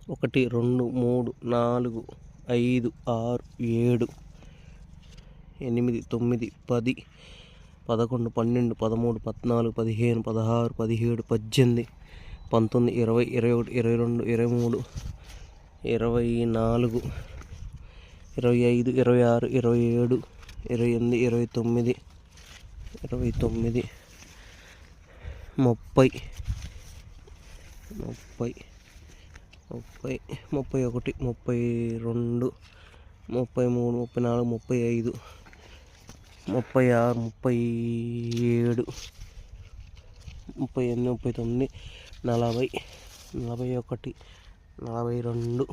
1 2 3 4 5 6 7 8 9 10 11 12 13 14 15 16 17 18 19 20 21 22 23 24 25 26 27 28 29 29 30 31 32 33 34 35 36 37 38 39 40 41 42